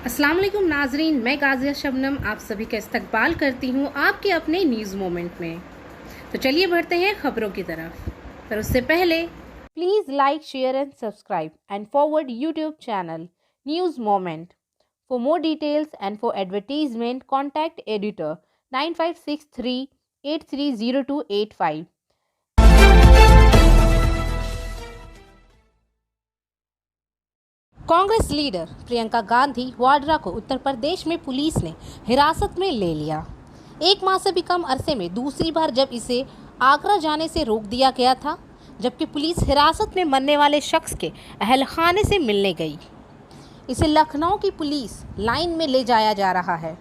अस्सलाम वालेकुम नाजरीन, मैं गाजिया शबनम आप सभी का इस्तकबाल करती हूँ आपके अपने न्यूज़ मोमेंट में। तो चलिए बढ़ते हैं खबरों की तरफ, पर उससे पहले please like, share and subscribe and forward YouTube channel news moment. For more details and for advertisement contact editor 9563830285। Congress leader Priyanka Gandhi Vadra को उत्तर प्रदेश में पुलिस ने हिरासत में ले लिया। 1 माह से भी कम अरसे में दूसरी बार जब इसे आगरा जाने से रोक दिया गया था, जबकि पुलिस हिरासत में मरने वाले शख्स के अहलखाने से मिलने गई। इसे लखनऊ की पुलिस लाइन में ले जाया जा रहा है।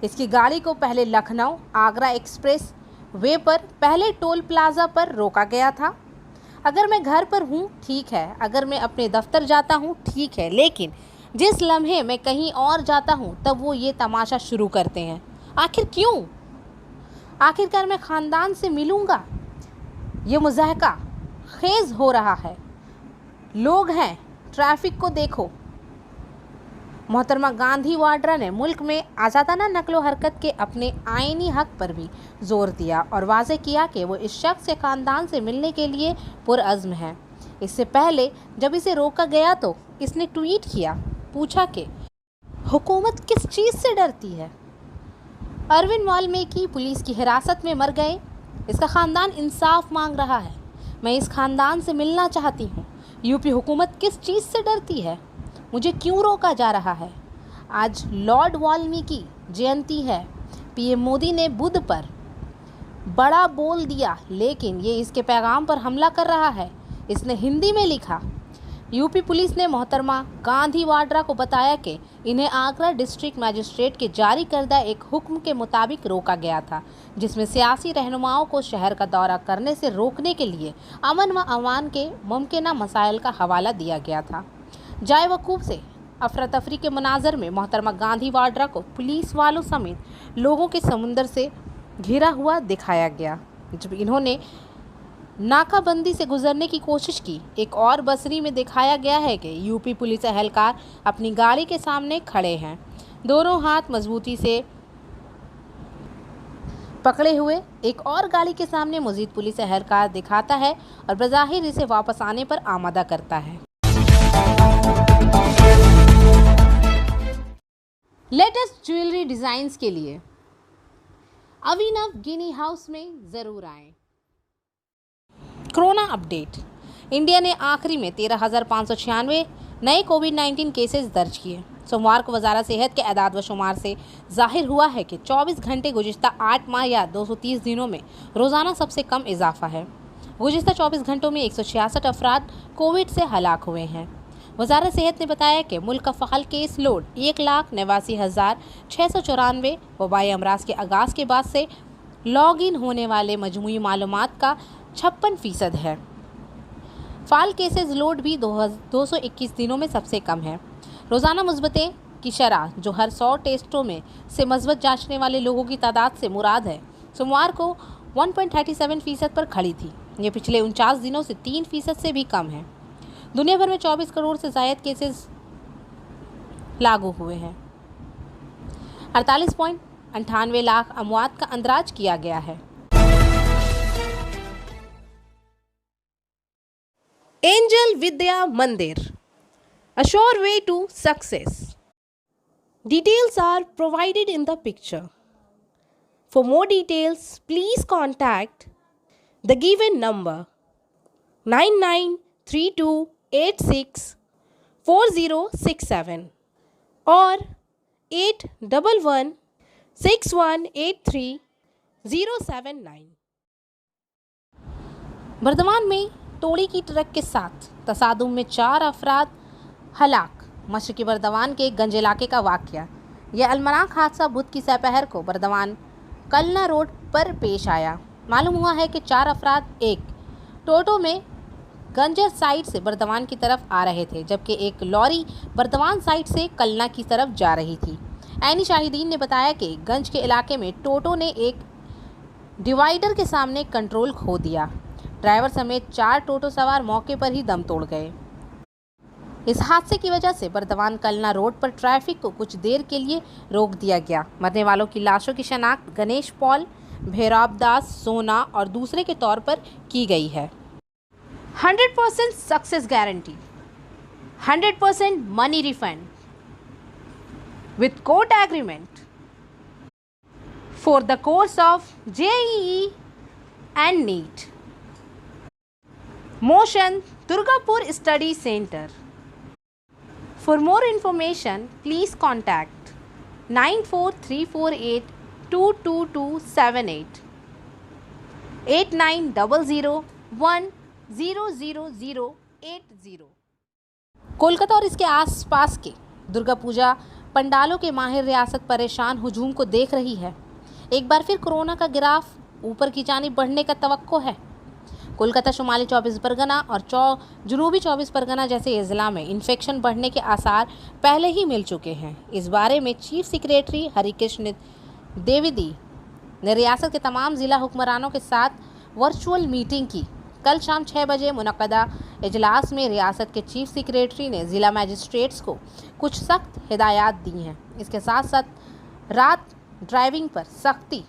इसकी गाड़ी को पहले लखनऊ आगरा एक्सप्रेस वे पर पहले टोल प्लाजा पर रोका गया था। अगर मैं घर पर हूँ ठीक है, अगर मैं अपने दफ्तर जाता हूँ ठीक है, लेकिन जिस लम्हे मैं कहीं और जाता हूँ तब वो ये तमाशा शुरू करते हैं। आखिर क्यों? आखिरकार मैं ख़ानदान से मिलूँगा, ये मुज़ाहका खेज़ हो रहा है। लोग हैं, ट्रैफिक को देखो। मोहतरमा गांधी वाड्रा ने मुल्क में आज़ादाना नकलो हरकत के अपने आईनी हक पर भी जोर दिया और वाज़ेह किया कि वो इस शख्स के ख़ानदान से मिलने के लिए पुरअज़्म है। इससे पहले जब इसे रोका गया तो इसने ट्वीट किया, पूछा कि हुकूमत किस चीज़ से डरती है? अरविंद वाल्मीकि पुलिस की हिरासत में मर गए, इसका ख़ानदान इंसाफ मांग रहा है। मैं इस ख़ानदान से मिलना चाहती हूँ। यूपी हुकूमत किस चीज़ से डरती है? मुझे क्यों रोका जा रहा है? आज लॉर्ड वाल्मीकि जयंती है। पीएम मोदी ने बुध पर बड़ा बोल दिया, लेकिन ये इसके पैगाम पर हमला कर रहा है। इसने हिंदी में लिखा। यूपी पुलिस ने मोहतरमा गांधी वाड्रा को बताया कि इन्हें आगरा डिस्ट्रिक्ट मजिस्ट्रेट के जारी करदा एक हुक्म के मुताबिक रोका गया था, जिसमें सियासी रहनुमाओं को शहर का दौरा करने से रोकने के लिए अमन व अमान के मुमकिना मसाइल का हवाला दिया गया था। जाए वकूफ़ से अफरा तफरी के मनाजर में मोहतरमा गांधी वाड्रा को पुलिस वालों समेत लोगों के समुंदर से घिरा हुआ दिखाया गया जब इन्होंने नाकाबंदी से गुजरने की कोशिश की। एक और बसरी में दिखाया गया है कि यूपी पुलिस एहलकार अपनी गाड़ी के सामने खड़े हैं, दोनों हाथ मजबूती से पकड़े हुए। एक और गाड़ी के सामने मजीद पुलिस एहलकार दिखाता है और बज़ाहिर इसे वापस आने पर आमादा करता है। लेटेस्ट ज्वेलरी डिज़ाइंस के लिए अभिनव गिनी हाउस में ज़रूर आएं। Corona update. इंडिया ने आखिरी में 13,596 नए कोविड-19 केसेस दर्ज किए। सोमवार को वजारत सेहत के एदाद व शुमार से जाहिर हुआ है कि 24 घंटे गुज़िश्ता 8 माह या 230 दिनों में रोज़ाना सबसे कम इजाफा है। गुज़िश्ता 24 घंटों में 166 अफराद कोविड से हलाक हुए हैं। वजारत सेहत ने बताया कि मुल्क का फ़ाल केस लोड 1,89,694 वबाई अमराज के आगाज़ के बाद से लॉग इन होने वाले मजमूई मालूमात का 56% है। फ़ाल केसेस लोड भी 221 दिनों में सबसे कम है। रोज़ाना मुस्बतें की शरह, जो हर 100 टेस्टों में से मस्बत जांचने वाले लोगों की तादाद से मुराद है, सोमवार को 1.37% पर खड़ी थी। ये पिछले 49 दिनों से 3% से भी कम है। दुनिया भर में 24 करोड़ से ज़ायद केसेस लागू हुए हैं। 48.98 लाख अमवात का अंदाज किया गया है। एंजल विद्या मंदिर, a sure way to success. Details are provided in the picture. For more details, please contact the given number 9932864067 or 81116183,079। Burdwan में तोड़ी की ट्रक के साथ तसादुम में 4 अफराद हलाक। मशरकी बर्दवान के गंज इलाके का वाक़या। यह अलमनाक हादसा बुध की सपहर को बर्दवान कलना रोड पर पेश आया। मालूम हुआ है कि 4 अफराद एक टोटो में गंजर साइड से बर्दवान की तरफ आ रहे थे, जबकि एक लॉरी बर्दवान साइड से कलना की तरफ जा रही थी। ऐनी शाहिदीन ने बताया कि गंज के इलाके में टोटो ने एक डिवाइडर के सामने कंट्रोल खो दिया। ड्राइवर समेत 4 टोटो सवार मौके पर ही दम तोड़ गए। इस हादसे की वजह से बर्दवान कलना रोड पर ट्रैफिक को कुछ देर के लिए रोक दिया गया। मरने वालों की लाशों की शनाख्त गणेश पॉल, भैरव दास, सोना और दूसरे के तौर पर की गई है। 100% success guarantee, 100% money refund with court agreement for the course of JEE and NEET. Motion Durgapur Study Center. For more information, please contact 94348 22278 8900100080। Kolkata और इसके आसपास के दुर्गा पूजा पंडालों के माहिर रियासत परेशान हुजूम को देख रही है। एक बार फिर कोरोना का ग्राफ ऊपर की जानिब बढ़ने का तवक्को है। कोलकाता, शुमाली 24 परगना और जनूबी 24 परगना जैसे अजला में इन्फेक्शन बढ़ने के आसार पहले ही मिल चुके हैं। इस बारे में चीफ सेक्रेटरी हरिकृष्ण द्विवेदी ने रियासत के तमाम ज़िला हुक्मरानों के साथ वर्चुअल मीटिंग की। कल शाम 6 बजे मुनक्कदा इजलास में रियासत के चीफ सेक्रेटरी ने ज़िला मैजिस्ट्रेट्स को कुछ सख्त हिदायत दी हैं। इसके साथ साथ रात ड्राइविंग पर सख्ती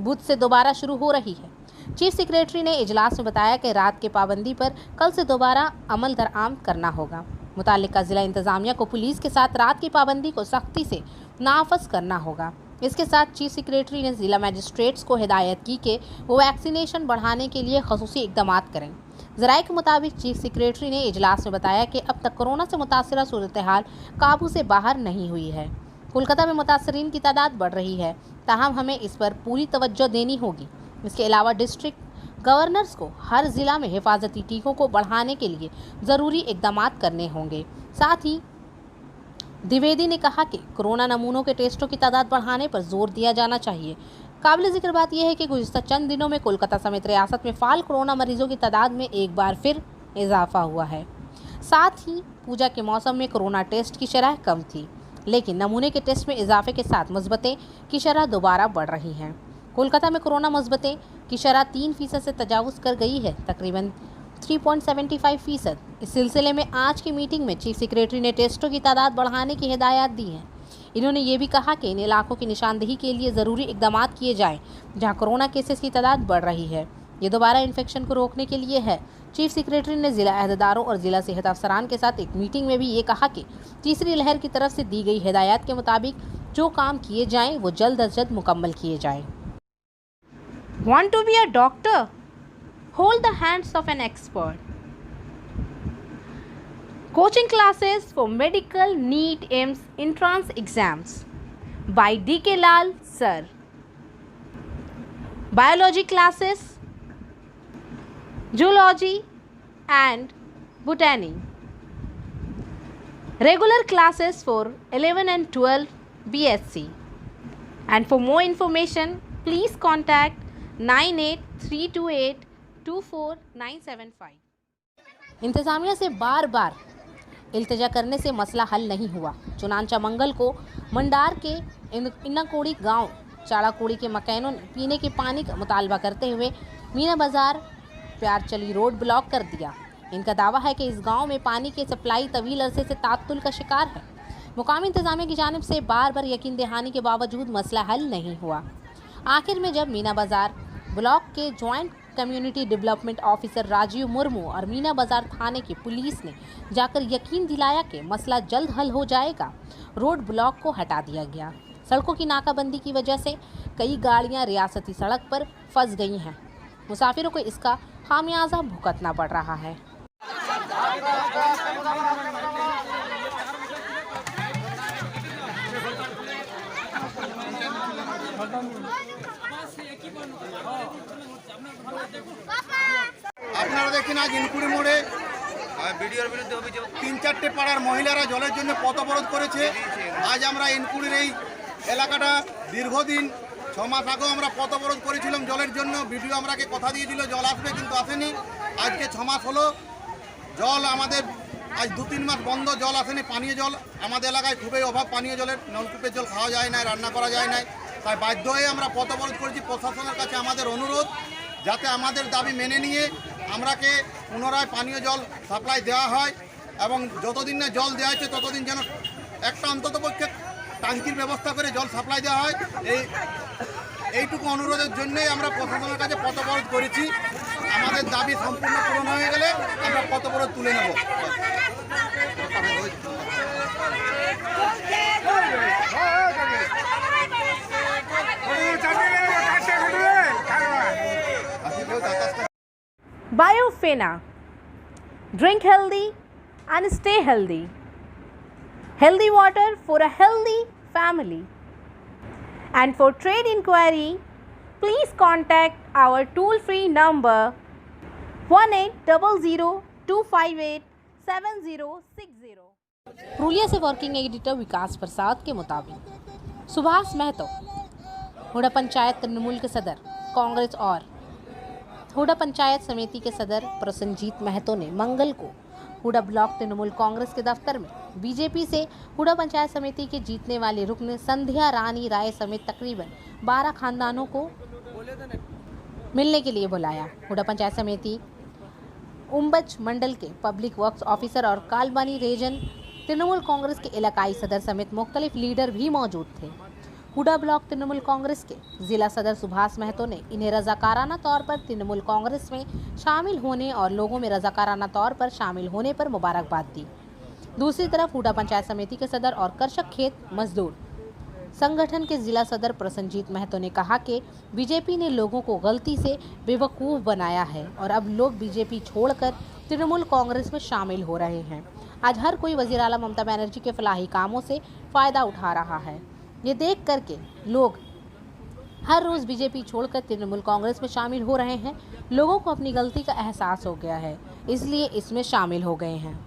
बुध से दोबारा शुरू हो रही है। चीफ सेक्रेटरी ने इजलास में बताया कि रात के पाबंदी पर कल से दोबारा अमल दरामद करना होगा। मुताल्लिका ज़िला इंतज़ामिया को पुलिस के साथ रात की पाबंदी को सख्ती से नाफज करना होगा। इसके साथ चीफ सेक्रेटरी ने ज़िला मैजिस्ट्रेट्स को हिदायत की कि वो वैक्सीनेशन बढ़ाने के लिए खसूसी इक़दाम करें। ज़राए के मुताबिक चीफ सेक्रेटरी ने इजलास में बताया कि अब तक कोरोना से मुतासरा सूरत हाल काबू से बाहर नहीं हुई है। कोलकाता में मुतासरीन की तादाद बढ़ रही है, ताहम हमें इस पर पूरी तवज्जो देनी होगी। इसके अलावा डिस्ट्रिक्ट गवर्नर्स को हर ज़िला में हिफाजती टीकों को बढ़ाने के लिए ज़रूरी इक़दाम करने होंगे। साथ ही द्विवेदी ने कहा कि कोरोना नमूनों के टेस्टों की तादाद बढ़ाने पर जोर दिया जाना चाहिए। काबिल ज़िक्र बात यह है कि गुज़िश्ता चंद दिनों में कोलकाता समेत रियासत में फ़ाल कोरोना मरीजों की तादाद में एक बार फिर इजाफा हुआ है। साथ ही पूजा के मौसम में कोरोना टेस्ट की शरह कम थी, लेकिन नमूने के टेस्ट में इजाफे के साथ मुस्बतें की शरह दोबारा बढ़ रही हैं। कोलकाता में कोरोना मुस्बतें की शरह 3% से तजावुज़ कर गई है, तकरीबन 3.75%। इस सिलसिले में आज की मीटिंग में चीफ सेक्रेटरी ने टेस्टों की तादाद बढ़ाने की हिदायत दी है। इन्होंने ये भी कहा कि इन इलाकों की निशानदेही के लिए ज़रूरी इक़दाम किए जाएं जहां कोरोना केसेस की तादाद बढ़ रही है। ये दोबारा इन्फेक्शन को रोकने के लिए है। चीफ सेक्रेटरी ने ज़िला अहदेदारों और ज़िला सेहत अफसरान के साथ एक मीटिंग में भी ये कहा कि तीसरी लहर की तरफ से दी गई हिदायत के मुताबिक जो काम किए जाएँ वो जल्द अज जल्द मुकम्मल किए जाएँ। Want to be a doctor? Hold the hands of an expert. Coaching classes for medical NEET AIMS entrance exams by D.K. Lal Sir. Biology classes, zoology and botany. Regular classes for 11 and 12 BSc. And for more information, please contact 9832824975। इंतज़ामिया से बार बार इल्तिजा करने से मसला हल नहीं हुआ। चुनांचा मंगल को मंडार के इन्नाकोड़ी गांव चाड़ाकोड़ी के मकैनों ने पीने के पानी का मुतालबा करते हुए मीना बाज़ार प्यारचली रोड ब्लॉक कर दिया। इनका दावा है कि इस गांव में पानी की सप्लाई तवील अरसे से तात्तुल का शिकार है। मुकामी इंतज़ामिया की जानिब से बार बार यकीन दहानी के बावजूद मसला हल नहीं हुआ। आखिर में जब मीना बाज़ार ब्लॉक के joint community development officer Rajiv Murmu और मीना बाज़ार थाने की पुलिस ने जाकर यकीन दिलाया कि मसला जल्द हल हो जाएगा, रोड ब्लॉक को हटा दिया गया। सड़कों की नाकाबंदी की वजह से कई गाड़ियां रियासती सड़क पर फंस गई हैं। मुसाफिरों को इसका खामियाजा भुगतना पड़ रहा है। আপনারা দেখেন আজ ইনকুড়ি মোড়ে ভিডিওর বিরুদ্ধে অভিযোগ 3-4টে পাড়ার মহিলারা জলের জন্য পথ অবরোধ করেছে। আজ আমরা ইনকুড়ির এই এলাকাটা দীর্ঘদিন 6 মাস আগেও আমরা পথ অবরোধ করেছিলাম জলের জন্য। ভিডিও আমরাকে কথা দিয়েছিল জল আসবে, কিন্তু আসেনি। আজকে 6 মাস হলো জল আমাদের আজ 2-3 মাস বন্ধ, জল আসেনি। পানীয় জল আমাদের এলাকায় খুবই অভাব, পানীয় জলের নলকূপের জল খাওয়া যায় না, রান্না করা যায় না। তাই বাধ্য হয়ে আমরা পথ অবরোধ করেছি। প্রশাসনের কাছে আমাদের অনুরোধ যাতে আমাদের দাবি মেনে নিয়ে আমরাকে পুনরায় পানীয় জল সাপ্লাই দেওয়া হয় এবং যতদিন না জল দেওয়া হচ্ছে ততদিন যেন একটা অন্ততপক্ষে টাঙ্কির ব্যবস্থা করে জল সাপ্লাই দেওয়া হয়। এইটুকু অনুরোধের জন্যই আমরা প্রশাসনের কাছে পথ অবরোধ করেছি। আমাদের দাবি সম্পূর্ণ পূরণ হয়ে গেলে আমরা পথ অবরোধ তুলে নেব। Biofina. Drink healthy and stay healthy. Healthy water for a healthy family. And for trade inquiry, please contact our toll-free number 1800-258-7060. Purulia से वर्किंग एडिटर विकास प्रसाद के मुताबिक सुभाष महतो हुडा पंचायत तृणमूल के सदर कांग्रेस और हुडा पंचायत समिति के सदर प्रसन्नजीत महतो ने मंगल को हुडा ब्लॉक तृणमूल कांग्रेस के दफ्तर में बीजेपी से हुडा पंचायत समिति के जीतने वाले रुकन संध्या रानी राय समेत तकरीबन 12 खानदानों को मिलने के लिए बुलाया। हुडा पंचायत समिति उम्बच मंडल के पब्लिक वर्क्स ऑफिसर और कालबानी रीजन तृणमूल कांग्रेस के इलाकाई सदर समेत मुख्तलिफ लीडर भी मौजूद थे। हुडा ब्लॉक तृणमूल कांग्रेस के जिला सदर सुभाष महतो ने इन्हें रजाकाराना तौर पर तृणमूल कांग्रेस में शामिल होने और लोगों में रजाकाराना तौर पर शामिल होने पर मुबारकबाद दी। दूसरी तरफ हुडा पंचायत समिति के सदर और कर्षक खेत मजदूर संगठन के जिला सदर प्रसन्नजीत महतो ने कहा कि बीजेपी ने लोगों को गलती से बेवकूफ़ बनाया है और अब लोग बीजेपी छोड़कर तृणमूल कांग्रेस में शामिल हो रहे हैं। आज हर कोई वज़ीर आला ममता बनर्जी के फलाही कामों से फ़ायदा उठा रहा है। ये देख करके लोग हर रोज़ बीजेपी छोड़कर तृणमूल कांग्रेस में शामिल हो रहे हैं। लोगों को अपनी गलती का एहसास हो गया है, इसलिए इसमें शामिल हो गए हैं।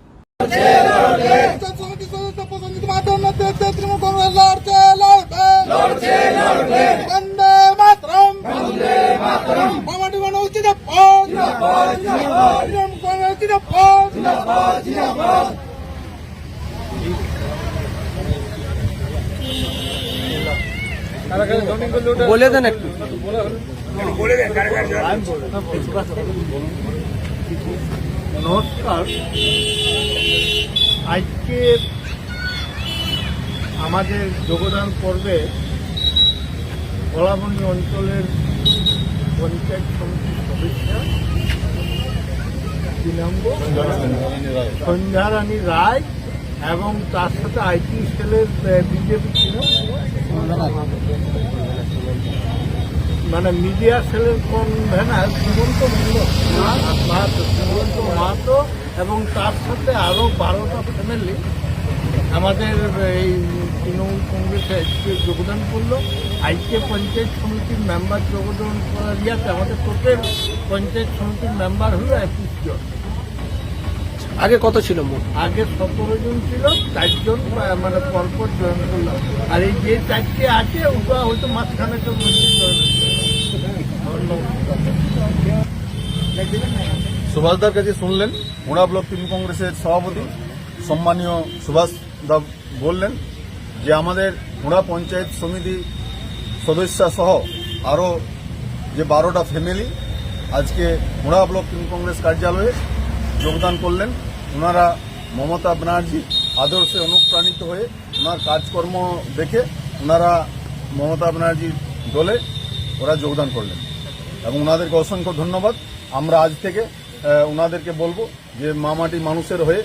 বলে দেন একটু। নমস্কার। আজকে আমাদের যোগদান পর্বে কলাবনী অঞ্চলের পঞ্চায়েত সমিতির সদস্য সন্ধ্যা রানী রায় এবং তার সাথে আইটি সেলের বিজেপি ছিল মানে মিডিয়া সেলের কনভেনার শ্রীমন্ত মাহাতো এবং তার সাথে আরও 12টা ফ্যামিলি আমাদের এই তৃণমূল কংগ্রেসে আজকে যোগদান করলো। আজকে পঞ্চায়েত সমিতির মেম্বার যোগদান করার ইয়াতে আমাদের টোটাল পঞ্চায়েত সমিতির মেম্বার হলো 21 জন। আগে কত ছিল মোট? আগে 17 জন ছিল, 4 জন মানে পরপর জয়েন করলাম। আর এই যে 4টে আছে ওটা হয়তো মাঝখানেটার মধ্যে জয়েন হচ্ছে। সুভাষদার কাছে শুনলেন, হুড়া ব্লক তৃণমূল কংগ্রেসের সভাপতি সম্মানীয় সুভাষ দা বললেন যে আমাদের হুড়া পঞ্চায়েত সমিতি সদস্য সহ আরও যে 12টা ফ্যামিলি আজকে হুড়া ব্লক তৃণমূল কংগ্রেস কার্যালয়ে যোগদান করলেন। ওনারা মমতা ব্যানার্জি আদর্শে অনুপ্রাণিত হয়ে ওনার কাজকর্ম দেখে ওনারা মমতা ব্যানার্জির দলে ওরা যোগদান করলেন এবং ওনাদেরকে অসংখ্য ধন্যবাদ। আমরা আজ থেকে ওনাদেরকে বলবো যে মামাটি মানুষের হয়ে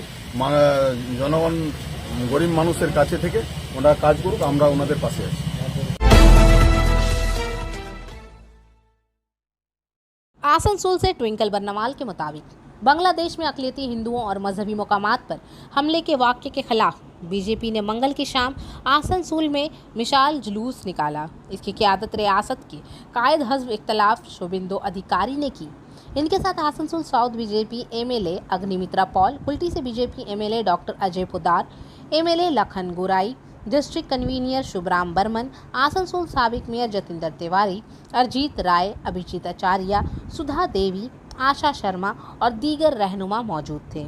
জনগণ গরিব মানুষের কাছে থেকে ওনারা কাজ করুক, আমরা ওনাদের পাশে আছি। आसनसोल से ट्विंकल बर्नवाल के मुताबिक बांग्लादेश में अक़लियती हिंदुओं और मजहबी मकामात पर हमले के वाक़े के खिलाफ बीजेपी ने मंगल की शाम आसनसोल में मिसाल जुलूस निकाला। इसकी क़यादत रियासत के कायद हज़्ब इख्तलाफ शुभिंदो अधिकारी ने की। इनके साथ Asansol South BJP MLA Agnimitra Paul, Kulti से BJP MLA doctor Ajay Pudar, MLA Lakhan Gorai, district convenor Shubhram Barman, Asansol साबिक मेयर जतिंदर तिवारी, अरजीत राय, अभिजीत आचार्य, सुधा देवी, आशा शर्मा और दीगर रहनुमा मौजूद थे।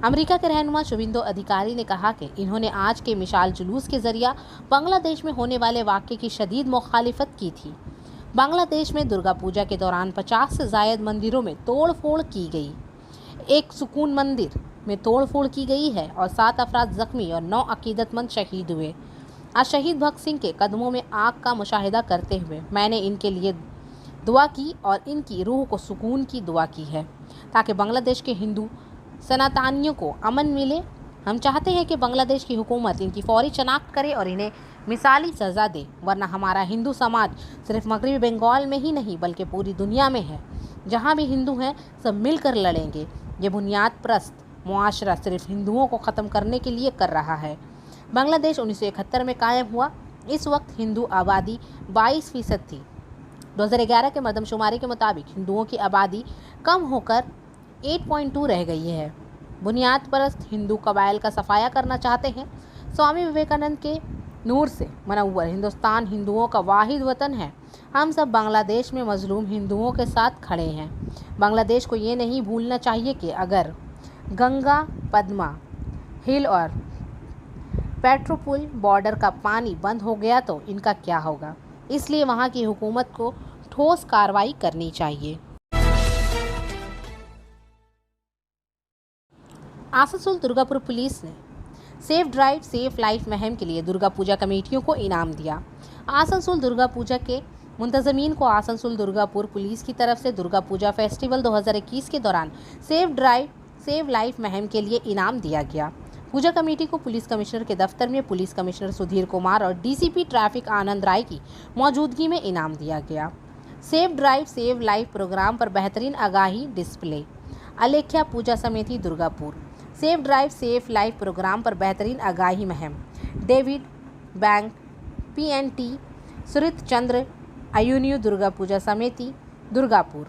अमेरिका के रहनुमा शुभिंदो अधिकारी ने कहा कि इन्होंने आज के मिसाल जुलूस के जरिए बांग्लादेश में होने वाले वाक़े की शदीद मुखालिफत की थी। बांग्लादेश में दुर्गा पूजा के दौरान 50 से ज़ायद मंदिरों में तोड़ फोड़ की गई। एक सुकून मंदिर में तोड़फोड़ की गई है और 7 अफराद जख्मी और 9 अकीदतमंद शहीद हुए। आज शहीद भगत सिंह के कदमों में आग का मुशाहिदा करते हुए मैंने इनके लिए दुआ की और इनकी रूह को सुकून की दुआ की है ताकि बांग्लादेश के हिंदू सनातनियों को अमन मिले। हम चाहते हैं कि बांग्लादेश की हुकूमत इनकी फौरी शनाख्त करे और इन्हें मिसाली सज़ा दे, वरना हमारा हिंदू समाज सिर्फ मगरबी बंगाल में ही नहीं बल्कि पूरी दुनिया में है। जहाँ भी हिंदू हैं सब मिलकर लड़ेंगे। ये बुनियाद परस्त मुआशरा सिर्फ हिंदुओं को ख़त्म करने के लिए कर रहा है। बांग्लादेश 1971 में कायम हुआ। इस वक्त हिंदू आबादी 22% थी। 2011 के मरदमशुमारी के मुताबिक हिंदुओं की आबादी कम होकर 8.2 रह गई है। बुनियाद परस्त हिंदू कबाइल का सफाया करना चाहते हैं। स्वामी विवेकानंद के नूर से मनव्वर हिंदुस्तान हिंदुओं का वाहिद वतन है। हम सब बांग्लादेश में मजलूम हिंदुओं के साथ खड़े हैं। बांग्लादेश को ये नहीं भूलना चाहिए कि अगर गंगा, पद्मा हिल और पेट्रोपुल बॉर्डर का पानी बंद हो गया तो इनका क्या होगा। इसलिए वहाँ की हुकूमत को ठोस कार्रवाई करनी चाहिए। आसनसोल दुर्गापुर पुलिस ने सेफ ड्राइव सेफ लाइफ मुहिम के लिए दुर्गा पूजा कमेटियों को इनाम दिया। आसनसोल दुर्गा पूजा के मुंतजमीन को आसनसोल दुर्गापुर पुलिस की तरफ से दुर्गा पूजा फेस्टिवल 2021 के दौरान सेफ ड्राइव सेफ लाइफ मुहिम के लिए इनाम दिया गया। पूजा कमेटी को पुलिस कमिश्नर के दफ्तर में पुलिस कमिश्नर सुधीर कुमार और डीसीपी ट्रैफिक आनंद राय की मौजूदगी में इनाम दिया गया। Safe drive save life program पर बेहतरीन आगाही डिस्प्ले। Alekhya Puja Samiti Durgapur safe drive safe life program पर बेहतरीन आगाही मुहिम। David bank PNT Surit Chandra आयुन्यू दुर्गा पूजा समिति दुर्गापुर।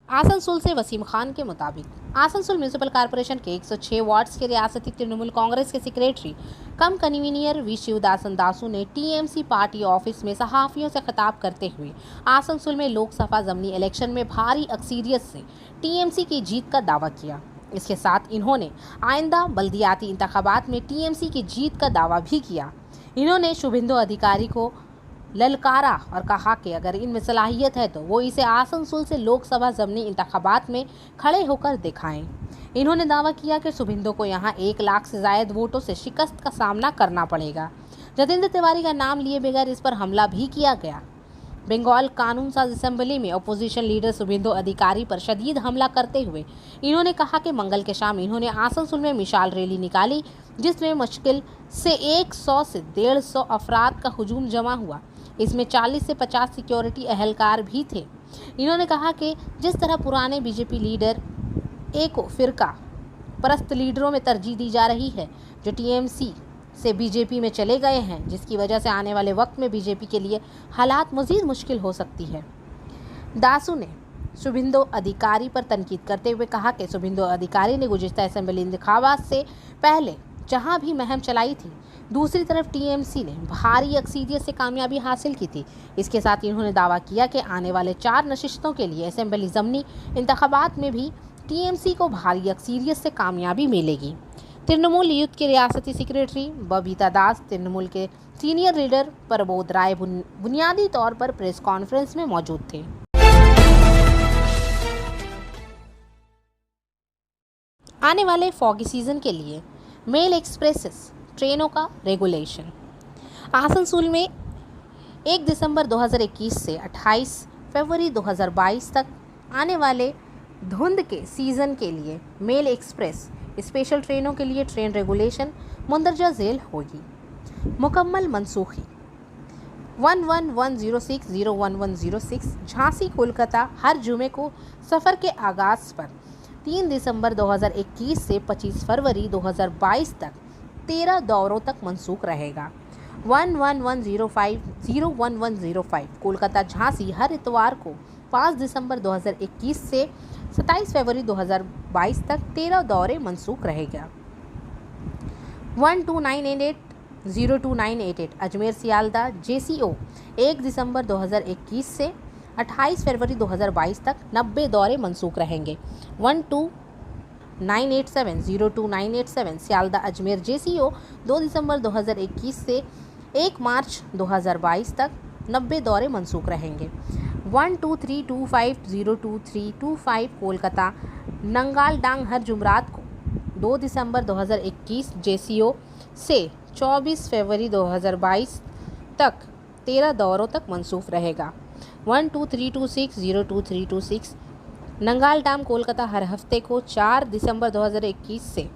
आसनसोल से वसीम खान के मुताबिक आसनसोल म्यूनिसिपल कॉर्पोरेशन के 106 वार्ड्स के रियासती तृणमूल कांग्रेस के secretary cum convenor V Sivadasan Dasu ने TMC पार्टी ऑफिस में सहाफ़ियों से खिताब करते हुए आसनसोल में लोकसभा ज़मीनी इलेक्शन में भारी अक्सरियत से TMC की जीत का दावा किया। इसके साथ इन्होंने आइंदा बल्दियाती इंतखाबात में TMC की जीत का दावा भी किया। इन्होंने शुभेंदु अधिकारी को ललकारा और कहा कि अगर इनमें सलाहियत है तो वो इसे आसनसोल से लोकसभा ज़मीनी इंतखाबात में खड़े होकर दिखाएं। इन्होंने दावा किया कि शुभेंदु को यहां 1 लाख से ज़ायद वोटों से शिकस्त का सामना करना पड़ेगा। जतेंद्र तिवारी का नाम लिए बगैर इस पर हमला भी किया गया। बंगाल कानून साज असेंबली में अपोजिशन लीडर शुभेंदु अधिकारी पर शदीद हमला करते हुए इन्होंने कहा कि मंगल के शाम इन्होंने आसनसोल में मिसाल रैली निकाली जिसमें मुश्किल से 100 से 150 अफराद का हुजूम जमा हुआ। इसमें 40 से 50 सिक्योरिटी अहलकार भी थे। इन्होंने कहा कि जिस तरह पुराने बीजेपी लीडर एक फिरका परस्त लीडरों में तरजीह दी जा रही है जो TMC से बीजेपी में चले गए हैं, जिसकी वजह से आने वाले वक्त में बीजेपी के लिए हालात मज़ीद मुश्किल हो सकती है। दासू ने शुभेंदु अधिकारी पर तनकीद करते हुए कहा कि शुभेंदु अधिकारी ने गुज़िश्ता असेंबली इंतखाबात से पहले जहां भी मुहिम चलाई थी, दूसरी तरफ TMC ने भारी अक्सरियत से कामयाबी हासिल की थी। इसके साथ इन्होंने दावा किया कि आने वाले 4 नशिस्तों के लिए असेंबली ज़मीनी इंतखाबात में भी TMC को भारी अक्सरियत से कामयाबी मिलेगी। तृणमूल यूथ के रियासती सेक्रेटरी बबीता दास, तृणमूल के सीनियर लीडर प्रबोध राय बुनियादी तौर पर प्रेस कॉन्फ्रेंस में मौजूद थे। आने वाले फॉगी सीजन के लिए मेल एक्सप्रेस ट्रेनों का रेगुलेशन। आसनसोल में 1 दिसंबर 2021 से 28 फरवरी 2022 तक आने वाले धुंध के सीज़न के लिए मेल एक्सप्रेस स्पेशल ट्रेनों के लिए ट्रेन रेगुलेशन मुंदरजा झेल होगी। मुकम्मल मनसूखी 1110601106 झांसी कोलकाता हर जुमे को सफ़र के आगाज़ पर 3 दिसंबर 2021 से 25 फरवरी 2022 तक 13 दौरों तक मनसूख रहेगा। 1110501105 कोलकाता झांसी हर इतवार को 5 दिसंबर 2021 से 27 फरवरी 2022 तक 13 दौरे मनसूख रहेगा। 1298802988 अजमेर सियालदा JCO 1 दिसंबर 2021 से 28 फरवरी 2022 तक 90 दौरे मनसूख रहेंगे। 1298702987 सियालदा अजमेर JCO 2 दिसंबर 2021 से 1 मार्च 2022 तक 90 दौरे मनसूख रहेंगे। 1232502325 कोलकाता नंगाल डांग हर जुमरात को 2 दिसंबर 2021 जेसीओ से 24 फरवरी 2022 तक 13 दौरों तक मनसूख रहेगा। 1232602326 नंगाल डाम कोलकाता हर हफ्ते को 4 दिसंबर 2021 से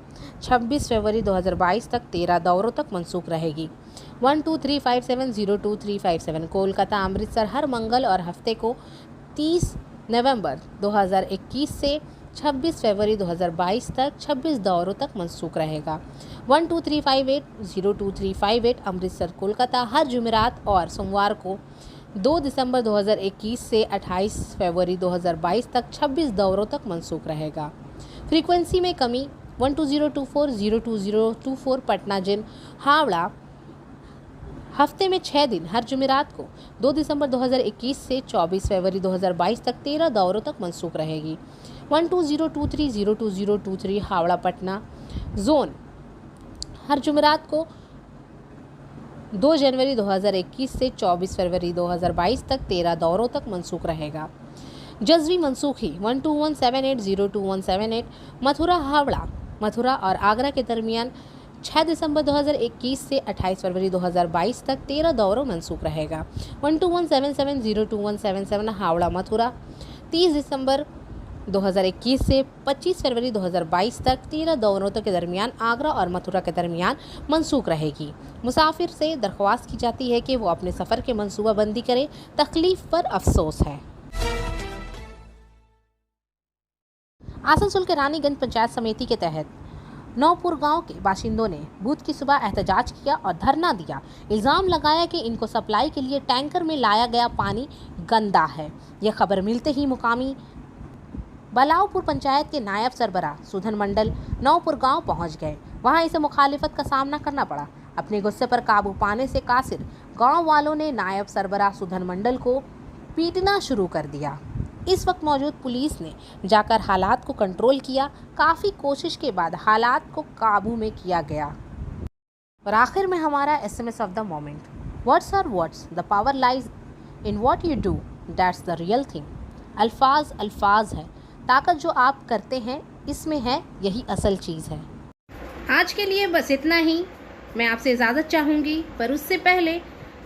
26 फरवरी 2022 तक 13 दौरों तक मनसूख रहेगी। 1235702357 कोलकाता अमृतसर हर मंगल और हफ्ते को 30 नवंबर 2021 से 26 फरवरी 2022 तक 26 दौरों तक मनसूख रहेगा। 1235802358 अमृतसर कोलकाता हर जुमेरात और सोमवार को 2 दिसंबर 2021 से 28 फरवरी 2022 तक 26 दौरों तक मनसूख रहेगा। फ्रीक्वेंसी में कमी 12024 पटना जिन हावड़ा हफ्ते में 6 दिन हर जुमेरात को 2 दिसंबर 2021 से 24 फरवरी 2022 तक 13 दौरों तक मनसूख रहेगी। 12023 हावड़ा पटना जोन हर जुमेरात को 2 जनवरी 2021 से 24 फरवरी 2022 तक 13 दौरों तक मनसूख रहेगा। जज्वी मनसूखी 12178022178 मथुरा हावड़ा मथुरा और आगरा के दरमियान 6 दिसंबर 2021 से 28 फरवरी 2022 तक 13 दौरों मनसूख रहेगा। 12177022177 हावड़ा मथुरा 30 दिसंबर 2021 से 25 फरवरी 2022 तक 13 दौरों के दरमियान आगरा और मथुरा के दरमियान मनसूख रहेगी। मुसाफिर से दरख्वास्त की जाती है कि वो अपने सफ़र के मनसूबाबंदी करे, तकलीफ पर अफसोस है। आसनसोल के रानीगंज पंचायत समिति के तहत नौपुर गांव के बाशिंदों ने बुध की सुबह एहतजाज किया और धरना दिया। इल्ज़ाम लगाया कि इनको सप्लाई के लिए टैंकर में लाया गया पानी गंदा है। यह खबर मिलते ही मुकामी बलावपुर पंचायत के नायब सरबराह सुधन मंडल नौपुर गांव पहुंच गए। वहां इसे मुखालिफत का सामना करना पड़ा। अपने गुस्से पर काबू पाने से कासिर गांव वालों ने नायब सरबराह सुधन मंडल को पीटना शुरू कर दिया। इस वक्त मौजूद पुलिस ने जाकर हालात को कंट्रोल किया। काफ़ी कोशिश के बाद हालात को काबू में किया गया। और आखिर में हमारा SMS of the moment, words are words, the power lies in what you do, that's the real thing. अल्फाज अल्फाज है, ताकत जो आप करते हैं इसमें है, यही असल चीज़ है। आज के लिए बस इतना ही। मैं आपसे इजाज़त चाहूँगी, पर उससे पहले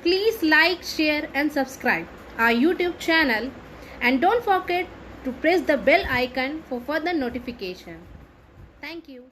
please like, share and subscribe our YouTube channel and don't forget to press the bell icon for further notification. Thank you.